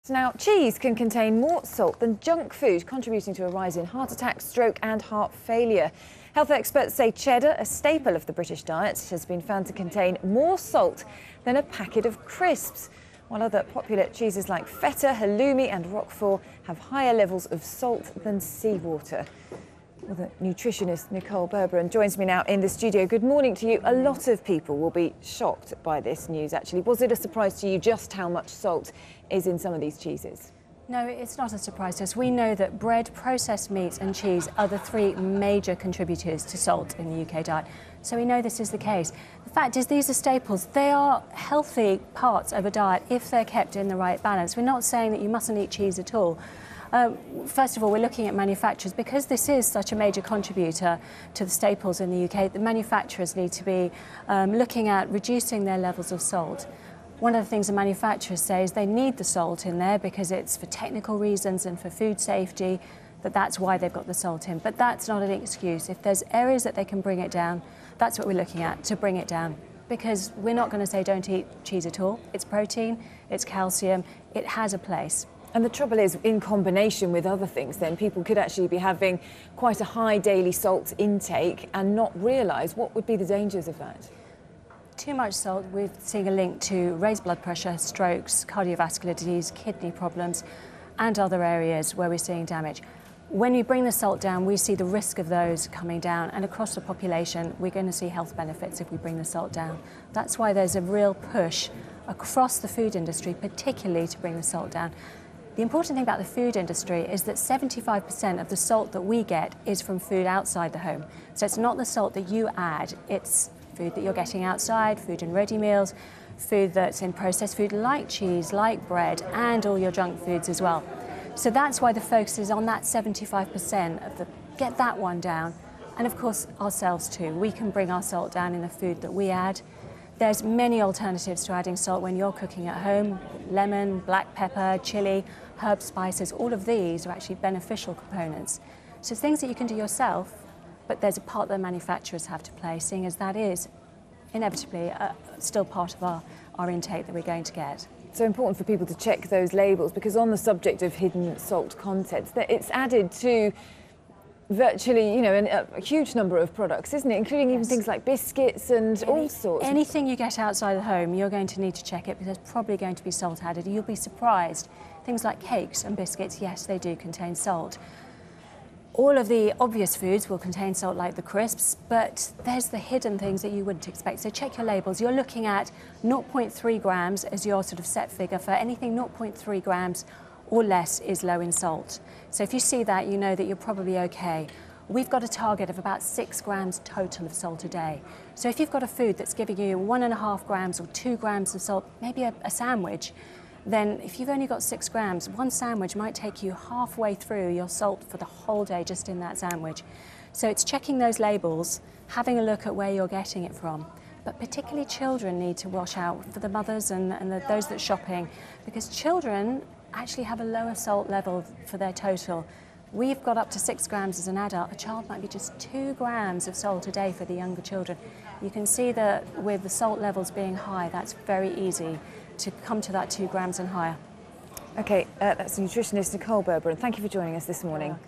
Now, cheese can contain more salt than junk food, contributing to a rise in heart attack, stroke and heart failure. Health experts say cheddar, a staple of the British diet, has been found to contain more salt than a packet of crisps, while other popular cheeses like feta, halloumi and roquefort have higher levels of salt than seawater. Well, the nutritionist Nicole Berberian joins me now in the studio. Good morning to you. A lot of people will be shocked by this news, actually. Was it a surprise to you just how much salt is in some of these cheeses? No, it's not a surprise to us. We know that bread, processed meats and cheese are the three major contributors to salt in the UK diet. So we know this is the case. The fact is, these are staples. They are healthy parts of a diet if they're kept in the right balance. We're not saying that you mustn't eat cheese at all. First of all, we're looking at manufacturers. Because this is such a major contributor to the staples in the UK, the manufacturers need to be looking at reducing their levels of salt. One of the things the manufacturers say is they need the salt in there because it's for technical reasons and for food safety, that's why they've got the salt in. But that's not an excuse. If there's areas that they can bring it down, that's what we're looking at, to bring it down. Because we're not going to say don't eat cheese at all. It's protein, it's calcium, it has a place. And the trouble is, in combination with other things, then people could actually be having quite a high daily salt intake and not realise what would be the dangers of that. Too much salt, we're seeing a link to raised blood pressure, strokes, cardiovascular disease, kidney problems, and other areas where we're seeing damage. When you bring the salt down, we see the risk of those coming down, and across the population, we're going to see health benefits if we bring the salt down. That's why there's a real push across the food industry, particularly to bring the salt down. The important thing about the food industry is that 75% of the salt that we get is from food outside the home. So it's not the salt that you add, it's food that you're getting outside, food in ready meals, food that's in processed food like cheese, like bread, and all your junk foods as well. So that's why the focus is on that 75% of the, get that one down. And of course, ourselves too. We can bring our salt down in the food that we add. There's many alternatives to adding salt when you're cooking at home. Lemon, black pepper, chili, herb spices, all of these are actually beneficial components. So things that you can do yourself, but there's a part that manufacturers have to play, seeing as that is inevitably still part of our intake that we're going to get. So important for people to check those labels, because on the subject of hidden salt contents, that it's added to virtually, you know, a huge number of products, isn't it? Including even things like biscuits and all sorts. Anything you get outside the home, you're going to need to check it because there's probably going to be salt added. You'll be surprised. Things like cakes and biscuits, yes, they do contain salt. All of the obvious foods will contain salt, like the crisps, but there's the hidden things that you wouldn't expect. So check your labels. You're looking at 0.3 grams as your sort of set figure. For anything 0.3 grams or less is low in salt. So if you see that, you know that you're probably okay. We've got a target of about 6 grams total of salt a day. So if you've got a food that's giving you 1.5 grams or 2 grams of salt, maybe a sandwich, then if you've only got 6 grams, one sandwich might take you halfway through your salt for the whole day just in that sandwich. So it's checking those labels, having a look at where you're getting it from. But particularly children need to watch out for the mothers and those that are shopping, because children actually have a lower salt level for their total. We've got up to 6 grams as an adult. A child might be just 2 grams of salt a day for the younger children. You can see that with the salt levels being high, that's very easy to come to that 2 grams and higher. OK, that's nutritionist Nicole Berberian. Thank you for joining us this morning.